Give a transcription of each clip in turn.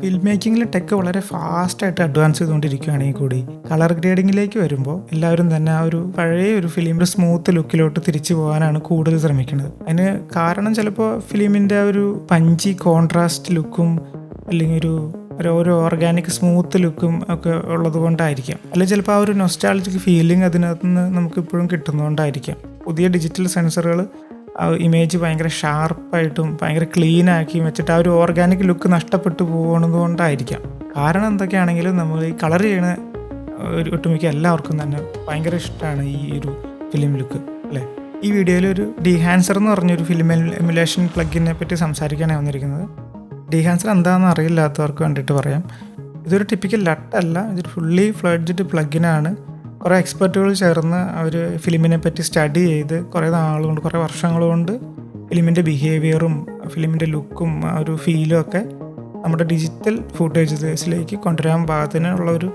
Film മേക്കിങ്ങിൽ tech വളരെ ഫാസ്റ്റായിട്ട് advance ചെയ്തുകൊണ്ടിരിക്കുകയാണെങ്കിൽ കൂടി കളർ ഗ്രേഡിങ്ങിലേക്ക് വരുമ്പോൾ എല്ലാവരും തന്നെ ആ ഒരു പഴയ ഒരു ഫിലിമിൻ്റെ സ്മൂത്ത് ലുക്കിലോട്ട് തിരിച്ചു പോകാനാണ് കൂടുതൽ ശ്രമിക്കുന്നത്. അതിന് കാരണം ചിലപ്പോൾ ഫിലിമിൻ്റെ ആ ഒരു പഞ്ചി കോൺട്രാസ്റ്റ് ലുക്കും അല്ലെങ്കിൽ ഒരു ഓർഗാനിക് സ്മൂത്ത് ലുക്കും ഒക്കെ ഉള്ളത് കൊണ്ടായിരിക്കാം. അല്ലെങ്കിൽ ചിലപ്പോൾ ആ ഒരു നൊസ്റ്റാൾജിക് ഫീലിംഗ് അതിനകത്ത് നിന്ന് നമുക്ക് ഇപ്പോഴും കിട്ടുന്നതുകൊണ്ടായിരിക്കാം. പുതിയ ഡിജിറ്റൽ സെൻസറുകൾ ആ ഇമേജ് ഭയങ്കര ഷാർപ്പായിട്ടും ഭയങ്കര ക്ലീനാക്കി വെച്ചിട്ട് ആ ഒരു ഓർഗാനിക് ലുക്ക് നഷ്ടപ്പെട്ടു പോകുന്നത് കൊണ്ടായിരിക്കാം. കാരണം എന്തൊക്കെയാണെങ്കിലും നമ്മൾ ഈ കളർ ചെയ്യണ ഒട്ടുമിക്ക എല്ലാവർക്കും തന്നെ ഭയങ്കര ഇഷ്ടമാണ് ഈ ഒരു ഫിലിം ലുക്ക് അല്ലേ. ഈ വീഡിയോയിൽ ഒരു ഡീഹാൻസർ എന്ന് പറഞ്ഞൊരു ഫിലിം എമുലേഷൻ പ്ലഗിനെ പറ്റി സംസാരിക്കാനാണ് വന്നിരിക്കുന്നത്. ഡീഹാൻസർ എന്താണെന്ന് അറിയില്ലാത്തവർക്ക് വേണ്ടിയിട്ട് പറയാം. ഇതൊരു ടിപ്പിക്കൽ ലട്ടല്ല, ഇതൊരു ഫുള്ളി ഫ്ലഡ്ജ്ഡ് പ്ലഗിനാണ്. കുറേ എക്സ്പെർട്ടുകൾ ചേർന്ന് അവർ ഫിലിമിനെ പറ്റി സ്റ്റഡി ചെയ്ത് കുറേ നാളുകൊണ്ട് കുറേ വർഷങ്ങൾ കൊണ്ട് ഫിലിമിൻ്റെ ബിഹേവിയറും ഫിലിമിൻ്റെ ലുക്കും ആ ഒരു ഫീലും ഒക്കെ നമ്മുടെ ഡിജിറ്റൽ ഫുട്ടേജസിലേക്ക് കൊണ്ടുവരാൻ പാകത്തിനുള്ള ഒരു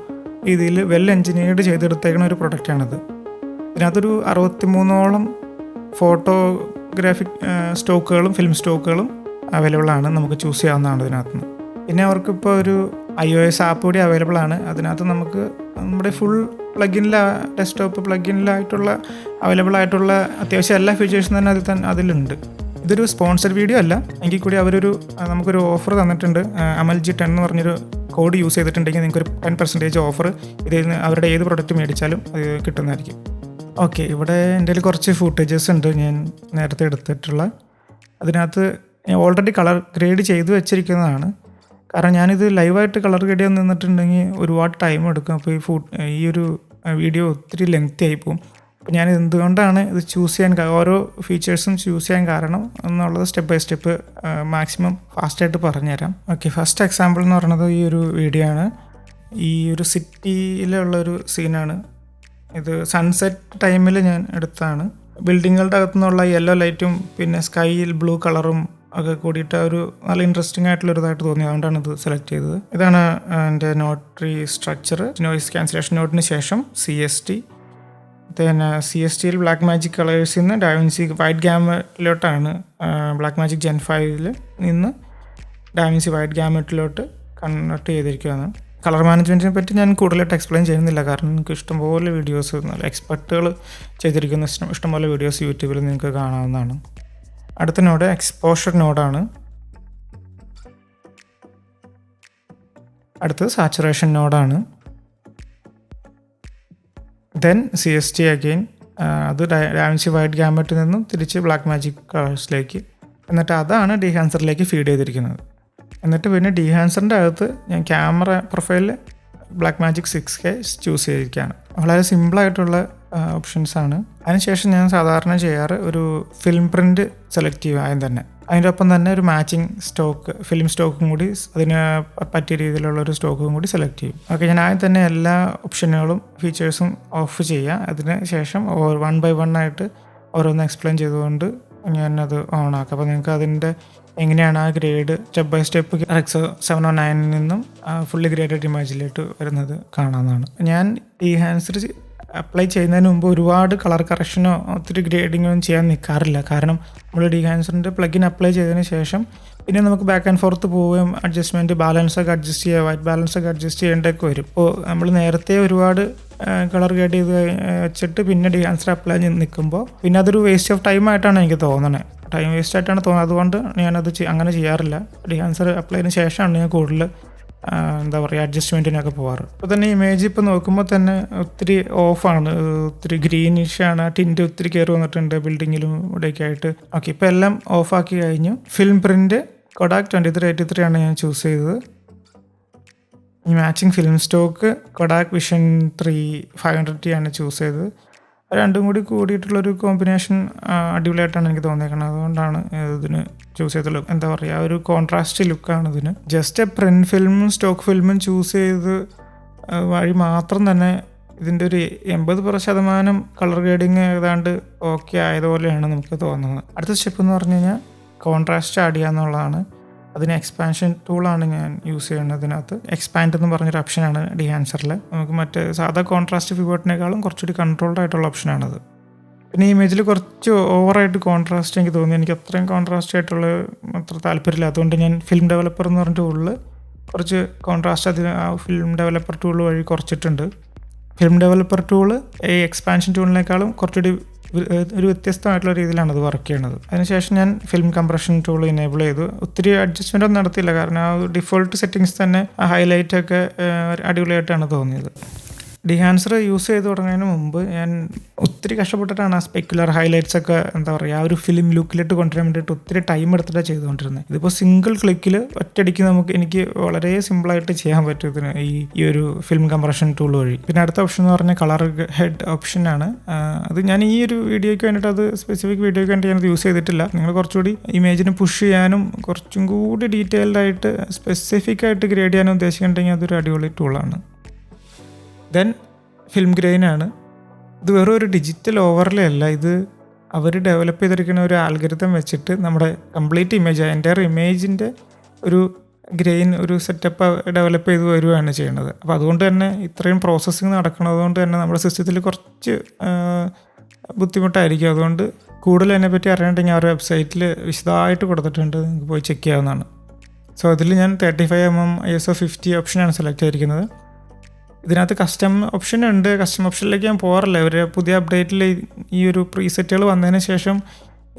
രീതിയിൽ വെൽ എൻജിനീയർഡ് ചെയ്തെടുത്തേക്കുന്ന ഒരു പ്രൊഡക്റ്റാണിത്. ഇതിനകത്തൊരു 63ഓളം ഫോട്ടോഗ്രാഫിക് സ്റ്റോക്കുകളും ഫിലിം സ്റ്റോക്കുകളും അവൈലബിൾ ആണ്. നമുക്ക് ചൂസ് ചെയ്യാവുന്നതാണ് ഇതിനകത്ത്. പിന്നെ അവർക്കിപ്പോൾ ഒരു iOS ആപ്പ് കൂടി അവൈലബിൾ ആണ്. അതിനകത്ത് നമുക്ക് നമ്മുടെ ഫുൾ ഡെസ്ക്ടോപ്പ് പ്ലഗിനിലായിട്ടുള്ള അവൈലബിൾ ആയിട്ടുള്ള അത്യാവശ്യം എല്ലാ ഫീച്ചേഴ്സും തന്നെ അതിലുണ്ട്. ഇതൊരു സ്പോൺസർ വീഡിയോ അല്ല, എങ്കിൽ കൂടി നമുക്കൊരു ഓഫർ തന്നിട്ടുണ്ട്. AMALG10 എന്ന് പറഞ്ഞൊരു കോഡ് യൂസ് ചെയ്തിട്ടുണ്ടെങ്കിൽ നിങ്ങൾക്കൊരു 10% ഓഫർ ഇതിൽ നിന്ന് അവരുടെ ഏത് പ്രൊഡക്റ്റ് മേടിച്ചാലും അത് കിട്ടുന്നതായിരിക്കും. ഓക്കെ, ഇവിടെ എൻ്റെ കയ്യിൽ കുറച്ച് ഫുട്ടേജസ് ഉണ്ട് ഞാൻ നേരത്തെ എടുത്തിട്ടുള്ള. അതിനകത്ത് ഞാൻ ഓൾറെഡി കളർ ഗ്രേഡ് ചെയ്ത് വെച്ചിരിക്കുന്നതാണ്. കാരണം ഞാനിത് ലൈവായിട്ട് കളർ ഗ്രേഡ് ചെയ്യാൻ നിന്നിട്ടുണ്ടെങ്കിൽ ഒരുപാട് ടൈം എടുക്കും. അപ്പോൾ ഈ ഒരു വീഡിയോ ഒത്തിരി ലെങ്തി ആയിപ്പോവും. അപ്പോൾ ഞാൻ എന്തുകൊണ്ടാണ് ഇത് ചൂസ് ചെയ്യാൻ ഓരോ ഫീച്ചേഴ്സും ചൂസ് ചെയ്യാൻ കാരണം എന്നുള്ളത് സ്റ്റെപ്പ് ബൈ സ്റ്റെപ്പ് മാക്സിമം ഫാസ്റ്റായിട്ട് പറഞ്ഞുതരാം. ഓക്കെ, ഫസ്റ്റ് എക്സാമ്പിൾ എന്ന് പറയുന്നത് ഈ ഒരു വീഡിയോ ആണ്. ഈ ഒരു സിറ്റിയിലുള്ളൊരു സീനാണ്. ഇത് സൺസെറ്റ് ടൈമിൽ ഞാൻ എടുത്താണ്. ബിൽഡിങ്ങുകളുടെ അകത്തുനിന്നുള്ള യെല്ലോ ലൈറ്റും പിന്നെ സ്കൈയിൽ ബ്ലൂ കളറും ഒക്കെ കൂടിയിട്ട് ഒരു നല്ല ഇൻട്രസ്റ്റിംഗ് ആയിട്ടുള്ളൊരിതായിട്ട് തോന്നി. അതുകൊണ്ടാണ് ഇത് സെലക്ട് ചെയ്തത്. ഇതാണ് എൻ്റെ നോട്ടറി സ്ട്രക്ചർ. നോയിസ് ക്യാൻസലേഷൻ നോട്ടിന് ശേഷം CST. പിന്നെ CSTയിൽ ബ്ലാക്ക് മാജിക് കളേഴ്സിൽ നിന്ന് ഡാവിൻസി വൈറ്റ് ഗാമറ്റിലോട്ടാണ്. ബ്ലാക്ക് മാജിക് Gen 5ൽ നിന്ന് ഡാവിൻസി വൈറ്റ് ഗാമറ്റിലോട്ട് കൺവേർട്ട് ചെയ്തിരിക്കുകയാണ്. കളർ മാനേജ്മെൻറ്റിനെ പറ്റി ഞാൻ കൂടുതലായിട്ട് എക്സ്പ്ലെയിൻ ചെയ്യുന്നില്ല, കാരണം നിങ്ങൾക്ക് ഇഷ്ടംപോലെ വീഡിയോസ് എക്സ്പെർട്ടുകൾ ചെയ്തിരിക്കുന്ന ഇഷ്ടംപോലെ വീഡിയോസ് യൂട്യൂബിൽ നിങ്ങൾക്ക് കാണാവുന്നതാണ്. അടുത്ത നോഡ് എക്സ്പോഷർ നോഡാണ്. അടുത്തത് സാച്ചുറേഷൻ നോഡാണ്. ദെൻ CST അഗെയിൻ, അത് ഡാവിൻസി വൈറ്റ് ഗാമറ്റിൽ നിന്നും തിരിച്ച് ബ്ലാക്ക് മാജിക് കളേഴ്സിലേക്ക്, എന്നിട്ട് അതാണ് ഡീഹാൻസറിലേക്ക് ഫീഡ് ചെയ്തിരിക്കുന്നത്. എന്നിട്ട് പിന്നെ ഡീഹാൻസറിൻ്റെ അകത്ത് ഞാൻ ക്യാമറ പ്രൊഫൈലിൽ ബ്ലാക്ക് മാജിക് 6K ചൂസ് ചെയ്തിരിക്കുകയാണ്. വളരെ സിമ്പിളായിട്ടുള്ള ഓപ്ഷൻസാണ്. അതിനുശേഷം ഞാൻ സാധാരണ ചെയ്യാറ് ഒരു ഫിലിം പ്രിൻറ്റ് സെലക്ട് ചെയ്യും ആദ്യം തന്നെ. അതിൻ്റെ ഒപ്പം തന്നെ ഒരു മാച്ചിങ് ഫിലിം സ്റ്റോക്കും കൂടി അതിന് പറ്റിയ രീതിയിലുള്ള ഒരു സ്റ്റോക്കും കൂടി സെലക്ട് ചെയ്യും. ഓക്കെ, ഞാൻ ആദ്യം തന്നെ എല്ലാ ഓപ്ഷനുകളും ഫീച്ചേഴ്സും ഓഫ് ചെയ്യുക. അതിന് ശേഷം 1 by 1 ആയിട്ട് ഓരോന്ന് എക്സ്പ്ലെയിൻ ചെയ്തുകൊണ്ട് ഞാനത് ഓണാക്കാം. അപ്പോൾ നിങ്ങൾക്ക് അതിൻ്റെ എങ്ങനെയാണ് ആ grade step by step RX 709 നിന്നും ഫുള്ളി ഗ്രേഡഡ് ഇമേജിലോട്ട് വരുന്നത് കാണാവുന്നതാണ്. ഞാൻ ഡീഹാൻസർ അപ്ലൈ ചെയ്യുന്നതിന് മുമ്പ് ഒരുപാട് കളർ കറക്ഷനോ ഒത്തിരി ഗ്രേഡിങ്ങൊന്നും ചെയ്യാൻ നിൽക്കാറില്ല. കാരണം നമ്മൾ ഡീഹാൻസറിൻ്റെ പ്ലഗിൻ അപ്ലൈ ചെയ്തതിന് ശേഷം പിന്നെ നമുക്ക് ബാക്ക് ആൻഡ് ഫോർത്ത് പോവുകയും അഡ്ജസ്റ്റ്മെൻറ്റ് ബാലൻസൊക്കെ അഡ്ജസ്റ്റ് ചെയ്യുക, വൈറ്റ് ബാലൻസൊക്കെ അഡ്ജസ്റ്റ് ചെയ്യേണ്ടതൊക്കെ വരും. അപ്പോൾ നമ്മൾ നേരത്തെ ഒരുപാട് കളർ ഗ്രേഡ് ചെയ്ത് വെച്ചിട്ട് പിന്നെ ഡീഹാൻസർ അപ്ലൈ ചെയ്ത് നിൽക്കുമ്പോൾ പിന്നെ അതൊരു വേസ്റ്റ് ഓഫ് ടൈം ആയിട്ടാണ് എനിക്ക് തോന്നുന്നത്. ടൈം വേസ്റ്റ് ആയിട്ടാണ് തോന്നുന്നത്. അതുകൊണ്ട് ഞാനത് അങ്ങനെ ചെയ്യാറില്ല. ഡീഹാൻസർ അപ്ലൈ ചെയ്തതിന് ശേഷമാണ് ഞാൻ കൂടുതൽ അഡ്ജസ്റ്റ്മെൻറ്റിനൊക്കെ പോകാറ്. അപ്പോൾ തന്നെ ഇമേജ് ഇപ്പോൾ നോക്കുമ്പോൾ തന്നെ ഒത്തിരി ഓഫാണ്, ഒത്തിരി ഗ്രീനിഷാണ്. ടിൻറ്റ് ഒത്തിരി കയറി വന്നിട്ടുണ്ട് ബിൽഡിങ്ങിലും ഇവിടെയൊക്കെ ആയിട്ട്. ഓക്കെ, ഇപ്പോൾ എല്ലാം ഓഫാക്കി കഴിഞ്ഞു. ഫിലിം പ്രിൻറ്റ് Kodak 2383 ആണ് ഞാൻ ചൂസ് ചെയ്തത്. ഈ matching film stock Kodak Vision 3 500T ആണ് ചൂസ് ചെയ്തത്. രണ്ടും കൂടിയിട്ടുള്ളൊരു കോമ്പിനേഷൻ അടിപൊളിയായിട്ടാണ് എനിക്ക് തോന്നിയേക്കുന്നത്. അതുകൊണ്ടാണ് ഇതിന് ചൂസ് ചെയ്തുള്ളൂ. എന്താ പറയുക, ഒരു കോൺട്രാസ്റ്റ് ലുക്കാണ് ഇതിന്. ജസ്റ്റ് പ്രിൻറ്റ് ഫിലിമും സ്റ്റോക്ക് ഫിലിമും ചൂസ് ചെയ്ത് വഴി മാത്രം തന്നെ ഇതിൻ്റെ ഒരു 80% കളർ ഗ്രേഡിങ് ഏതാണ്ട് ഓക്കെ ആയതുപോലെയാണ് നമുക്ക് തോന്നുന്നത്. അടുത്ത സ്റ്റെപ്പ് എന്ന് പറഞ്ഞു കഴിഞ്ഞാൽ കോൺട്രാസ്റ്റ് ആഡ് ചെയ്യുക എന്നുള്ളതാണ്. അതിന് എക്സ്പാൻഷൻ ടൂളാണ് ഞാൻ യൂസ് ചെയ്യുന്നത്. ഇതിനകത്ത് എക്സ്പാൻഡ് എന്ന് പറഞ്ഞൊരു ഓപ്ഷനാണ് ഡീഹാൻസറിൽ. നമുക്ക് മറ്റേ സാധാ കോൺട്രാസ്റ്റ് പിവോട്ടിനേക്കാളും കുറച്ചുകൂടി കൺട്രോൾഡ് ആയിട്ടുള്ള ഓപ്ഷനാണത്. പിന്നെ ഈ ഇമേജിൽ കുറച്ച് ഓവറായിട്ട് കോൺട്രാസ്റ്റ് എനിക്ക് തോന്നി. എനിക്ക് അത്രയും കോൺട്രാസ്റ്റ് ആയിട്ടുള്ള അത്ര താല്പര്യമില്ല. അതുകൊണ്ട് ഞാൻ ഫിലിം ഡെവലപ്പർ എന്ന് പറഞ്ഞ ടൂളിൽ കുറച്ച് കോൺട്രാസ്റ്റ് അതിന് ആ ഫിലിം ഡെവലപ്പർ ടൂൾ വഴി കുറച്ചിട്ടുണ്ട്. ഫിലിം ഡെവലപ്പർ ടൂള് ഈ എക്സ്പാൻഷൻ ടൂളിനേക്കാളും കുറച്ചുകൂടി ഒരു വ്യത്യസ്തമായിട്ടുള്ള രീതിയിലാണ് അത് വർക്ക് ചെയ്യണത്. അതിനുശേഷം ഞാൻ ഫിലിം കംപ്രഷൻ ടൂൾ എനേബിൾ ചെയ്തു. ഒത്തിരി അഡ്ജസ്റ്റ്മെൻ്റ് ഒന്നും നടത്തിയില്ല, കാരണം ആ ഡിഫോൾട്ട് സെറ്റിങ്സ് തന്നെ ആ ഹൈലൈറ്റൊക്കെ അടിപൊളിയായിട്ടാണ് തോന്നിയത്. ഡിഹാൻസർ യൂസ് ചെയ്ത് തുടങ്ങുന്നതിന് മുമ്പ് ഞാൻ ഒത്തിരി കഷ്ടപ്പെട്ടിട്ടാണ് ആ സ്പെക്കുലർ ഹൈലൈറ്റ്സ് ഒക്കെ എന്താ പറയുക ആ ഒരു ഫിലിം ലുക്കിലിട്ട് കൊണ്ടുവരാൻ വേണ്ടിയിട്ട് ഒത്തിരി ടൈം എടുത്തിട്ടാണ് ചെയ്തുകൊണ്ടിരുന്നത്. ഇതിപ്പോൾ സിംഗിൾ ക്ലിക്കിൽ ഒറ്റയടിക്ക് എനിക്ക് വളരെ സിമ്പിളായിട്ട് ചെയ്യാൻ പറ്റും ഇതിന് ഈ ഒരു ഫിലിം കംപ്രഷൻ ടൂൾ വഴി. പിന്നെ അടുത്ത ഓപ്ഷൻ എന്ന് പറഞ്ഞാൽ കളർ ഹെഡ് ഓപ്ഷനാണ്. അത് ഞാൻ ഈ ഒരു വീഡിയോയ്ക്ക് വേണ്ടിയിട്ട് അത് സ്പെസിഫിക് വീഡിയോയ്ക്ക് വേണ്ടി ഞാനത് യൂസ് ചെയ്തിട്ടില്ല. നിങ്ങൾ കുറച്ചുകൂടി ഇമേജിന് പുഷ് ചെയ്യാനും കുറച്ചും കൂടി ഡീറ്റെയിൽഡ് ആയിട്ട് സ്പെസിഫിക് ആയിട്ട് ഗ്രേഡ് ചെയ്യാനും ഉദ്ദേശിക്കുന്നുണ്ടെങ്കിൽ അതൊരു അടിപൊളി ടൂളാണ്. ദെൻ ഫിലിം ഗ്രെയിനാണ്. ഇത് വെറും ഒരു ഡിജിറ്റൽ ഓവർലേ അല്ല, ഇത് അവർ ഡെവലപ്പ് ചെയ്തിരിക്കുന്ന ഒരു ആൽഗരിതം വെച്ചിട്ട് നമ്മുടെ കംപ്ലീറ്റ് ഇമേജ് എൻ്റയർ ഇമേജിൻ്റെ ഒരു ഗ്രെയിൻ ഒരു സെറ്റപ്പ് ഡെവലപ്പ് ചെയ്ത് വരികയാണ് ചെയ്യുന്നത്. അപ്പോൾ അതുകൊണ്ട് തന്നെ ഇത്രയും പ്രോസസ്സിങ് നടക്കുന്നതുകൊണ്ട് തന്നെ നമ്മുടെ സിസ്റ്റത്തിൽ കുറച്ച് ബുദ്ധിമുട്ടായിരിക്കും. അതുകൊണ്ട് കൂടുതൽ അതിനെപ്പറ്റി അറിയണമെങ്കിൽ ആ ഒരു വെബ്സൈറ്റിൽ വിശദമായിട്ട് കൊടുത്തിട്ടുണ്ട്, നിങ്ങൾക്ക് പോയി ചെക്ക് ചെയ്യാവുന്നതാണ്. സോ അതിൽ ഞാൻ 35mm ISO 50 ഓപ്ഷനാണ് സെലക്ട് ചെയ്തിരിക്കുന്നത്. ഇതിനകത്ത് കസ്റ്റം ഓപ്ഷൻ ഉണ്ട്. കസ്റ്റം ഓപ്ഷനിലേക്ക് ഞാൻ പോകാറില്ല. ഇവർ പുതിയ അപ്ഡേറ്റിൽ ഈ ഒരു പ്രീസെറ്റുകൾ വന്നതിന് ശേഷം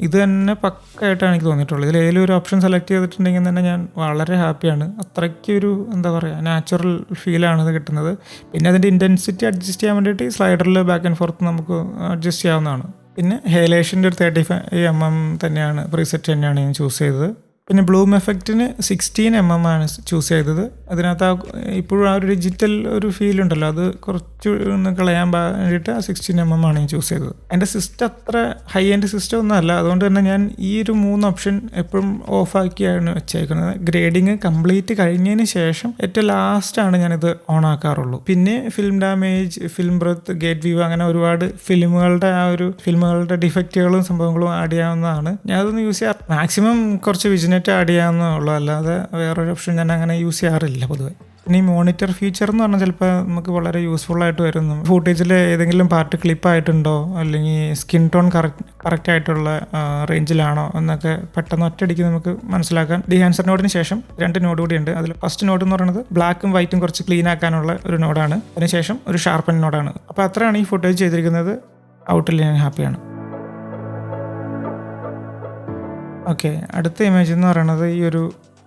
ഇത് തന്നെ പക്കായിട്ടാണ് എനിക്ക് തോന്നിയിട്ടുള്ളത്. ഇതിൽ ഏതെങ്കിലും ഒരു ഓപ്ഷൻ സെലക്ട് ചെയ്തിട്ടുണ്ടെങ്കിൽ തന്നെ ഞാൻ വളരെ ഹാപ്പിയാണ്. അത്രയ്ക്കൊരു എന്താ പറയുക നാച്ചുറൽ ഫീലാണ് ഇത് കിട്ടുന്നത്. പിന്നെ അതിൻ്റെ ഇൻറ്റൻസിറ്റി അഡ്ജസ്റ്റ് ചെയ്യാൻ വേണ്ടിയിട്ട് ഈ സ്ലൈഡറിൽ ബാക്ക് ആൻഡ് ഫോർത്ത് നമുക്ക് അഡ്ജസ്റ്റ് ചെയ്യാവുന്നതാണ്. പിന്നെ ഹൈലൈഷൻ്റെ ഒരു 35mm തന്നെയാണ് പ്രീസെറ്റ് തന്നെയാണ് ഞാൻ ചൂസ് ചെയ്തത്. പിന്നെ ബ്ലൂം എഫക്റ്റിന് 16mm ആണ് ചൂസ് ചെയ്തത്. അതിനകത്ത് ഇപ്പോഴും ആ ഒരു ഡിജിറ്റൽ ഒരു ഫീൽ ഉണ്ടല്ലോ, അത് കുറച്ച് ഒന്ന് കളയാൻ വേണ്ടിയിട്ട് 16mm ആണ് ഞാൻ ചൂസ് ചെയ്തത്. എൻ്റെ സിസ്റ്റം അത്ര ഹൈ എൻഡ് സിസ്റ്റം ഒന്നും അല്ല, അതുകൊണ്ട് തന്നെ ഞാൻ ഈ ഒരു 3 ഓപ്ഷൻ എപ്പോഴും ഓഫാക്കിയാണ് വെച്ചേക്കുന്നത്. ഗ്രേഡിങ് കംപ്ലീറ്റ് കഴിഞ്ഞതിന് ശേഷം ഏറ്റവും ലാസ്റ്റാണ് ഞാനിത് ഓൺ ആക്കാറുള്ളൂ. പിന്നെ film damage, film breath, gate view അങ്ങനെ ഒരുപാട് ഫിലിമുകളുടെ ഡിഫക്റ്റുകളും സംഭവങ്ങളും ആഡ് ചെയ്യാവുന്നതാണ്. ഞാൻ അതൊന്നും യൂസ് ചെയ്യാറ്. മാക്സിമം കുറച്ച് വിജിനേറ്റ് ആഡ് ചെയ്യാവുന്നുള്ളൂ, അല്ലാതെ വേറൊരു ഓപ്ഷൻ ഞാൻ അങ്ങനെ യൂസ് ചെയ്യാറില്ല പൊതുവെ. പിന്നെ ഈ മോണിറ്റർ ഫീച്ചർ എന്ന് പറഞ്ഞാൽ ചിലപ്പോൾ നമുക്ക് വളരെ യൂസ്ഫുൾ ആയിട്ട് വരുന്നു. ഫൂട്ടേജിൽ ഏതെങ്കിലും പാർട്ട് ക്ലിപ്പായിട്ടുണ്ടോ അല്ലെങ്കിൽ സ്കിൻ ടോൺ കറക്റ്റ് ആയിട്ടുള്ള റേഞ്ചിലാണോ എന്നൊക്കെ പെട്ടെന്ന് ഒറ്റയടിക്ക് നമുക്ക് മനസ്സിലാക്കാൻ ഡിഹാൻസർ നോഡിന് ശേഷം 2 നോഡ് കൂടിയുണ്ട്. അതിൽ ഫസ്റ്റ് നോഡ് എന്ന് പറയുന്നത് ബ്ലാക്കും വൈറ്റും കുറച്ച് ക്ലീൻ ആക്കാനുള്ള ഒരു നോഡാണ്. അതിനുശേഷം ഒരു ഷാർപ്പൻ നോഡാണ്. അപ്പോൾ അത്രയാണ് ഈ ഫുട്ടേജ് ചെയ്തിരിക്കുന്നത്. ഔട്ടിൽ ഞാൻ ഹാപ്പിയാണ്. ഓക്കെ, അടുത്ത ഇമേജ് എന്ന് പറയുന്നത് ഈ ഒരു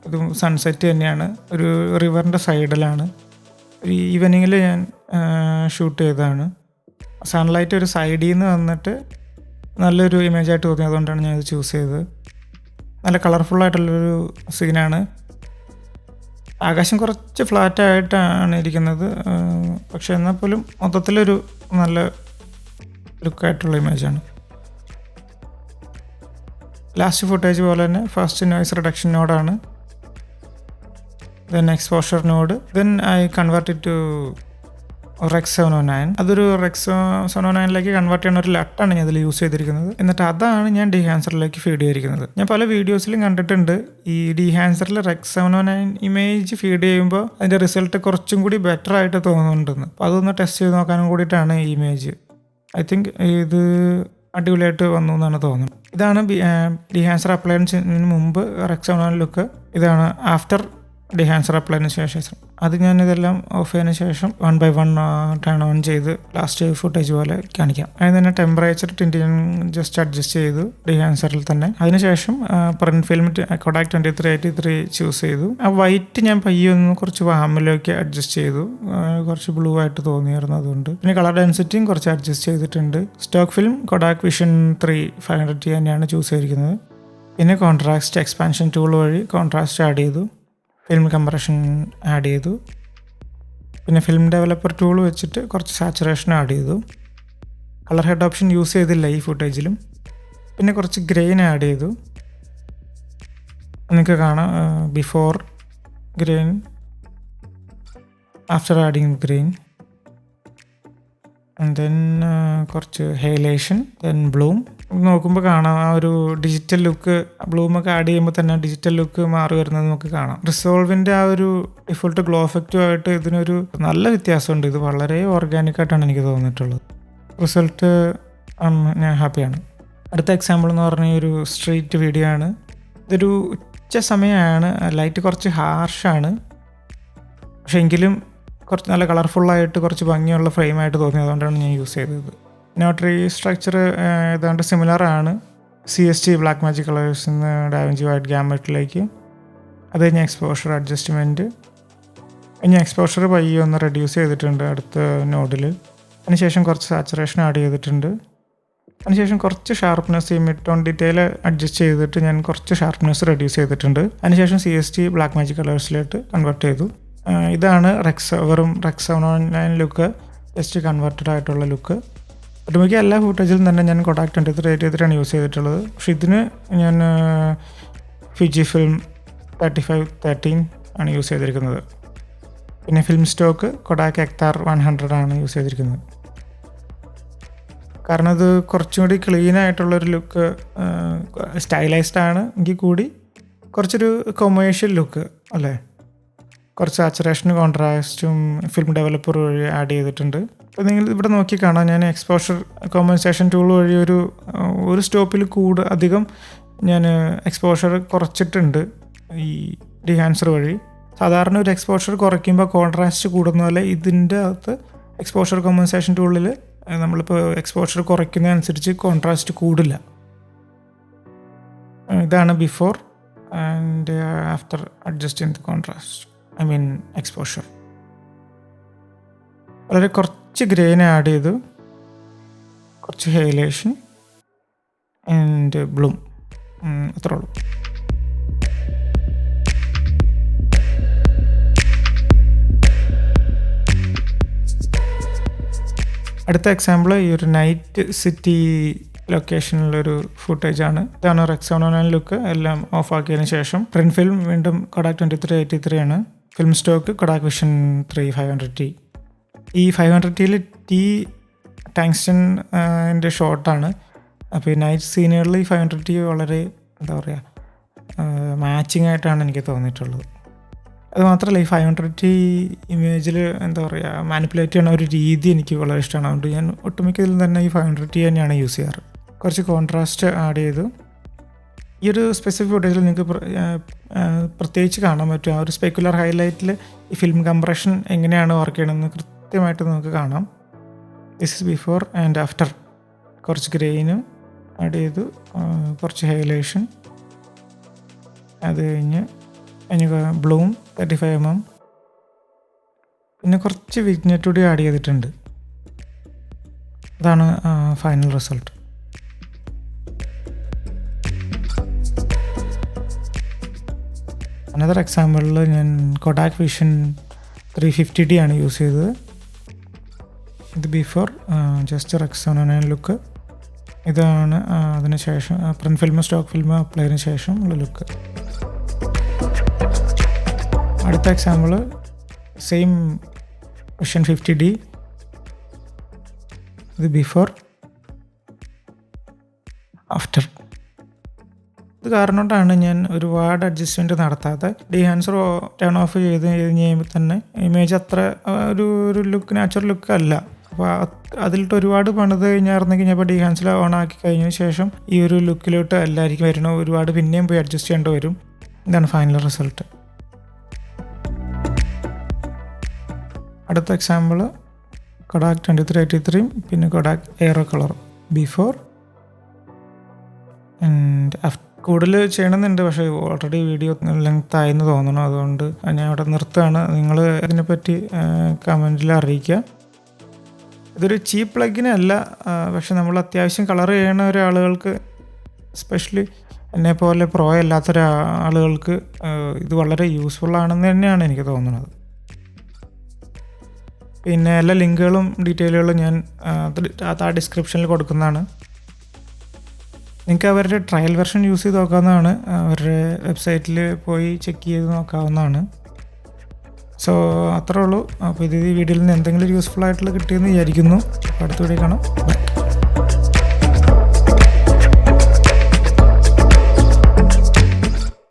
ഇത് സൺസെറ്റ് തന്നെയാണ്. ഒരു റിവറിൻ്റെ സൈഡിലാണ്. ഒരു ഈവനിങ്ങിൽ ഞാൻ ഷൂട്ട് ചെയ്തതാണ്. സൺലൈറ്റ് ഒരു സൈഡിൽ നിന്ന് വന്നിട്ട് നല്ലൊരു ഇമേജായിട്ട് തോന്നി, അതുകൊണ്ടാണ് ഞാൻ ഇത് ചൂസ് ചെയ്തത്. നല്ല കളർഫുള്ളായിട്ടുള്ളൊരു സീനാണ്. ആകാശം കുറച്ച് ഫ്ലാറ്റായിട്ടാണ് ഇരിക്കുന്നത്, പക്ഷെ എന്നാൽ പോലും മൊത്തത്തിലൊരു നല്ല ലുക്കായിട്ടുള്ള ഇമേജാണ്. ലാസ്റ്റ് ഫുട്ടേജ് പോലെ തന്നെ ഫസ്റ്റ് നോയ്സ് റിഡക്ഷൻ നോഡാണ്. Then exposure node. Then I convert it to Rec 709. അതൊരു റെക്സ് 709ലേക്ക് കൺവേർട്ട് ചെയ്യുന്ന ഒരു ലട്ടാണ് ഞാൻ ഇതിൽ യൂസ് ചെയ്തിരിക്കുന്നത്. എന്നിട്ട് അതാണ് ഞാൻ ഡിഹാൻസറിലേക്ക് ഫീഡ് ചെയ്തിരിക്കുന്നത്. ഞാൻ പല വീഡിയോസിലും കണ്ടിട്ടുണ്ട് ഈ ഡിഹാൻസറിൽ റെക്സ് 709 ഇമേജ് ഫീഡ് ചെയ്യുമ്പോൾ അതിൻ്റെ റിസൾട്ട് കുറച്ചും കൂടി ബെറ്റർ ആയിട്ട് തോന്നുന്നുണ്ടെന്ന്. അപ്പോൾ അതൊന്ന് ടെസ്റ്റ് ചെയ്ത് നോക്കാനും കൂടിയിട്ടാണ് ഈ ഇമേജ്. ഐ തിങ്ക് ഇത് അടിപൊളിയായിട്ട് വന്നു എന്നാണ് തോന്നുന്നത്. ഇതാണ് ഡിഹാൻസർ അപ്ലൈ ചെയ്യുന്നതിന് മുമ്പ് റെക്സ് 709 ലുക്ക്. ഇതാണ് ആഫ്റ്റർ ഡിഹാൻസർ അപ്ലൈന് ശേഷം. അത് ഞാനിതെല്ലാം ഓഫ് ചെയ്തതിന് ശേഷം 1 by 1 ടേൺ ഓൺ ചെയ്ത് ലാസ്റ്റ് ഫുട്ടേജ് പോലെ കാണിക്കാം. അതിന് തന്നെ ടെമ്പറേച്ചർ ഞാൻ ജസ്റ്റ് അഡ്ജസ്റ്റ് ചെയ്തു ഡിഹാൻസറിൽ തന്നെ. അതിനുശേഷം പ്രിന്റ് ഫിലിം കൊഡാക് 2383 ചൂസ് ചെയ്തു. ആ വൈറ്റ് ഞാൻ പയ്യൊന്ന് കുറച്ച് വാമിലേക്ക് അഡ്ജസ്റ്റ് ചെയ്തു, കുറച്ച് ബ്ലൂ ആയിട്ട് തോന്നിയായിരുന്നു അതുകൊണ്ട്. പിന്നെ കളർ ഡെൻസിറ്റിയും കുറച്ച് അഡ്ജസ്റ്റ് ചെയ്തിട്ടുണ്ട്. Stock film Kodak vision 3500T തന്നെയാണ് ചൂസ് ചെയ്തിരിക്കുന്നത്. പിന്നെ കോൺട്രാസ്റ്റ് എക്സ്പാൻഷൻ ടൂൾ വഴി കോൺട്രാസ്റ്റ് ആഡ് ചെയ്തു, ഫിലിം കംപ്രഷൻ ആഡ് ചെയ്തു. പിന്നെ ഫിലിം ഡെവലപ്പർ ടൂൾ വെച്ചിട്ട് കുറച്ച് സാച്ചുറേഷൻ ആഡ് ചെയ്തു. കളർ ഹെഡ് ഓപ്ഷൻ യൂസ് ചെയ്തില്ല ഈ ഫുട്ടേജിലും. പിന്നെ കുറച്ച് ഗ്രെയിൻ ആഡ് ചെയ്തു. നിങ്ങൾക്ക് കാണാം before grain, after adding grain, and then കുറച്ച് ഹൈലൈഷൻ, ദെൻ ബ്ലൂം. നോക്കുമ്പോൾ കാണാം ആ ഒരു ഡിജിറ്റൽ ലുക്ക്, ബ്ലൂമൊക്കെ ആഡ് ചെയ്യുമ്പോൾ തന്നെ ഡിജിറ്റൽ ലുക്ക് മാറി വരുന്നത് നമുക്ക് കാണാം. റിസോൾവിൻ്റെ ആ ഒരു ഡിഫോൾട്ട് ഗ്ലോ എഫക്റ്റുമായിട്ട് ഇതിനൊരു നല്ല വ്യത്യാസമുണ്ട്. ഇത് വളരെ ഓർഗാനിക്കായിട്ടാണ് എനിക്ക് തോന്നിയിട്ടുള്ളത്. റിസൾട്ട് ഞാൻ ഹാപ്പിയാണ്. അടുത്ത എക്സാമ്പിൾ എന്ന് പറഞ്ഞാൽ ഒരു സ്ട്രീറ്റ് വീഡിയോ ആണ്. ഇതൊരു ഉച്ച സമയമാണ്, ലൈറ്റ് കുറച്ച് ഹാർഷാണ്. പക്ഷേ എങ്കിലും കുറച്ച് നല്ല കളർഫുള്ളായിട്ട് കുറച്ച് ഭംഗിയുള്ള ഫ്രെയിമായിട്ട് തോന്നി, അതുകൊണ്ടാണ് ഞാൻ യൂസ് ചെയ്തത്. നോട്ടറി സ്ട്രക്ചർ ഏതാണ്ട് സിമിലറാണ് CST ബ്ലാക്ക് മാജിക് കളേഴ്സിൽ നിന്ന് ഡാവിഞ്ചി വൈറ്റ് ഗാമറ്റിലേക്ക്. അത് കഴിഞ്ഞ് എക്സ്പോഷർ അഡ്ജസ്റ്റ്മെൻറ്റ്, ഇനി എക്സ്പോഷർ പയ്യെ ഒന്ന് റെഡ്യൂസ് ചെയ്തിട്ടുണ്ട് അടുത്ത നോഡിൽ. അതിനുശേഷം കുറച്ച് സാച്ചുറേഷൻ ആഡ് ചെയ്തിട്ടുണ്ട്. അതിനുശേഷം കുറച്ച് ഷാർപ്നെസ്, ഈ മിഡ് ടോൺ ഡീറ്റെയിൽ അഡ്ജസ്റ്റ് ചെയ്തിട്ട് ഞാൻ കുറച്ച് ഷാർപ്നെസ് റെഡ്യൂസ് ചെയ്തിട്ടുണ്ട്. അതിനുശേഷം CST ബ്ലാക്ക് മാജിക് കളേഴ്സിലോട്ട് കൺവേർട്ട് ചെയ്തു. ഇതാണ് വെറും റെക്സ് 709 ലുക്ക്, ജസ്റ്റ് കൺവേർട്ടഡ് ആയിട്ടുള്ള ലുക്ക്. ഒട്ടുമിക്ക എല്ലാ ഫുട്ടേജിലും തന്നെ ഞാൻ Kodak 2383 ആണ് യൂസ് ചെയ്തിട്ടുള്ളത്. പക്ഷേ ഇതിന് ഞാൻ Fujifilm 3513 ആണ് യൂസ് ചെയ്തിരിക്കുന്നത്. പിന്നെ ഫിലിം സ്റ്റോക്ക് Kodak Ektar 100 ആണ് യൂസ് ചെയ്തിരിക്കുന്നത്. കാരണം ഇത് കുറച്ചും കൂടി ക്ലീൻ ആയിട്ടുള്ളൊരു ലുക്ക്, സ്റ്റൈലൈസ്ഡ് ആണ് എങ്കിൽ കൂടി കുറച്ചൊരു കൊമേഴ്ഷ്യൽ ലുക്ക് അല്ലേ. കുറച്ച് സാച്ചുറേഷനും കോൺട്രാസ്റ്റും ഫിലിം ഡെവലപ്പർ വഴി ആഡ് ചെയ്തിട്ടുണ്ട്. അപ്പോൾ നിങ്ങൾ ഇവിടെ നോക്കി കാണാം, ഞാൻ എക്സ്പോഷർ കോമ്പൻസേഷൻ ടൂൾ വഴി ഒരു സ്റ്റോപ്പിൽ അധികം ഞാൻ എക്സ്പോഷർ കുറച്ചിട്ടുണ്ട് ഈ ഡിഹാൻസർ വഴി. സാധാരണ ഒരു എക്സ്പോഷർ കുറയ്ക്കുമ്പോൾ കോൺട്രാസ്റ്റ് കൂടുന്ന പോലെ ഇതിൻ്റെ അകത്ത് എക്സ്പോഷർ കോമ്പൻസേഷൻ ടൂളിൽ നമ്മളിപ്പോൾ എക്സ്പോഷർ കുറയ്ക്കുന്നതനുസരിച്ച് കോൺട്രാസ്റ്റ് കൂടില്ല. ഇതാണ് before and after adjusting the contrast, I mean exposure. വളരെ കുറച്ച് ഗ്രെയിൻ ആഡ് ചെയ്തു, കുറച്ച് ഹൈലൈഷൻ ആൻഡ് ബ്ലൂം, അത്രേ ഉള്ളൂ. അടുത്ത എക്സാമ്പിൾ ഈ ഒരു നൈറ്റ് സിറ്റി ലൊക്കേഷനിലൊരു ഫുട്ടേജാണ്. ഇതാണ് റെക്സ് 709 ലുക്ക്. എല്ലാം ഓഫ് ആക്കിയതിന് ശേഷം പ്രിന്റ് ഫിലിം വീണ്ടും Kodak 2383 ആണ്. Film stock Kodak Vision 3 500T. ഈ 500Tയിൽ ടാങ്സ്റ്റൻ്റെ ഷോട്ടാണ്. അപ്പോൾ ഈ നൈറ്റ് സീനുകളിൽ ഈ 500T വളരെ എന്താ പറയുക മാച്ചിങ് ആയിട്ടാണ് എനിക്ക് തോന്നിയിട്ടുള്ളത്. അതുമാത്രമല്ല ഈ 500T ഇമേജിൽ എന്താ പറയുക മാനിപ്പുലേറ്റ് ചെയ്യുന്ന ഒരു രീതി എനിക്ക് വളരെ ഇഷ്ടമാണ്. അതുകൊണ്ട് ഞാൻ ഒട്ടുമിക്കതിലും തന്നെ ഈ 500T തന്നെയാണ് യൂസ് ചെയ്യാറ്. കുറച്ച് കോൺട്രാസ്റ്റ് ആഡ് ചെയ്തു. ഈ ഒരു സ്പെസിഫിക് ഫുട്ടേജിൽ നിങ്ങൾക്ക് പ്രത്യേകിച്ച് കാണാൻ പറ്റും. ആ ഒരു സ്പെക്കുലർ ഹൈലൈറ്റിൽ ഈ ഫിലിം കംപ്രഷൻ എങ്ങനെയാണ് വർക്ക് ചെയ്യണമെന്ന് കൃത്യമായിട്ട് നമുക്ക് കാണാം. This is before and after. കുറച്ച് ഗ്രെയിനും ആഡ് ചെയ്തു, കുറച്ച് ഹൈലൈഷൻ, അത് കഴിഞ്ഞ് ബ്ലൂം 35mm, പിന്നെ കുറച്ച് വിഗ്നെറ്റ് കൂടി ആഡ് ചെയ്തിട്ടുണ്ട്. അതാണ് ഫൈനൽ റിസൾട്ട്. അനദർ എക്സാമ്പിളിൽ ഞാൻ Kodak Vision 350D ആണ് യൂസ് ചെയ്തത്. ഇത് ബിഫോർ ജസ്റ്റ് റെക്സ് 709 ലുക്ക്. ഇതാണ് അതിന് ശേഷം print film stock film apply ചെയ്തതിന് ശേഷം ഉള്ള ലുക്ക്. അടുത്ത എക്സാമ്പിൾ സെയിം Vision 50D. ഇത് ബിഫോർ ആഫ്റ്റർ. ഇത് കാരണം കൊണ്ടാണ് ഞാൻ ഒരുപാട് അഡ്ജസ്റ്റ്മെൻറ്റ് നടത്താതെ ഡിഹാൻസർ ടേൺ ഓഫ് ചെയ്ത് കഴിയുമ്പോൾ തന്നെ ഇമേജ് അത്ര ഒരു ലുക്ക് നാച്ചുറൽ ലുക്ക് അല്ല. അപ്പോൾ അതിലിട്ട് ഒരുപാട് പണിത് കഴിഞ്ഞായിരുന്നെങ്കിൽ ഞാൻ ഇപ്പോൾ ഡിഹാൻസർ ഓൺ ആക്കി കഴിഞ്ഞതിന് ശേഷം ഈ ഒരു ലുക്കിലോട്ട് എല്ലാവർക്കും വരണം. ഒരുപാട് പിന്നെയും പോയി അഡ്ജസ്റ്റ് ചെയ്യേണ്ടി വരും. ഇതാണ് ഫൈനൽ റിസൾട്ട്. അടുത്ത എക്സാമ്പിൾ Kodak 2383 പിന്നെ Kodak Aero Color before and after. കൂടുതൽ ചെയ്യണമെന്നുണ്ട്, പക്ഷേ ഓൾറെഡി വീഡിയോ ലെങ്ത് ആയെന്ന് തോന്നണം. അതുകൊണ്ട് ഞാൻ അവിടെ നിർത്തുകയാണ്. നിങ്ങൾ ഇതിനെപ്പറ്റി കമൻറ്റിൽ അറിയിക്കുക. ഇതൊരു ചീപ്പ് പ്ലഗിനല്ല, പക്ഷെ നമ്മൾ അത്യാവശ്യം കളർ ചെയ്യുന്ന ഒരാളുകൾക്ക്, എസ്പെഷ്യലി എന്നെപ്പോലെ പ്രോ അല്ലാത്തൊരാളുകൾക്ക് ഇത് വളരെ യൂസ്ഫുൾ ആണെന്ന് തന്നെയാണ് എനിക്ക് തോന്നുന്നത്. പിന്നെ എല്ലാ ലിങ്കുകളും ഡീറ്റെയിലുകളും ഞാൻ ആ ഡിസ്ക്രിപ്ഷനിൽ കൊടുക്കുന്നതാണ്. നിങ്ങൾക്ക് അവരുടെ ട്രയൽ വെർഷൻ യൂസ് ചെയ്ത് നോക്കാവുന്നതാണ്. അവരുടെ വെബ്സൈറ്റിൽ പോയി ചെക്ക് ചെയ്ത് നോക്കാവുന്നതാണ്. സോ അത്രേ ഉള്ളൂ. അപ്പോൾ ഇത് ഈ വീഡിയോയിൽ നിന്ന് എന്തെങ്കിലും യൂസ്ഫുൾ ആയിട്ടുള്ള കിട്ടിയെന്ന് വിചാരിക്കുന്നു. അടുത്ത വീഡിയോ കാണാം. ബൈ.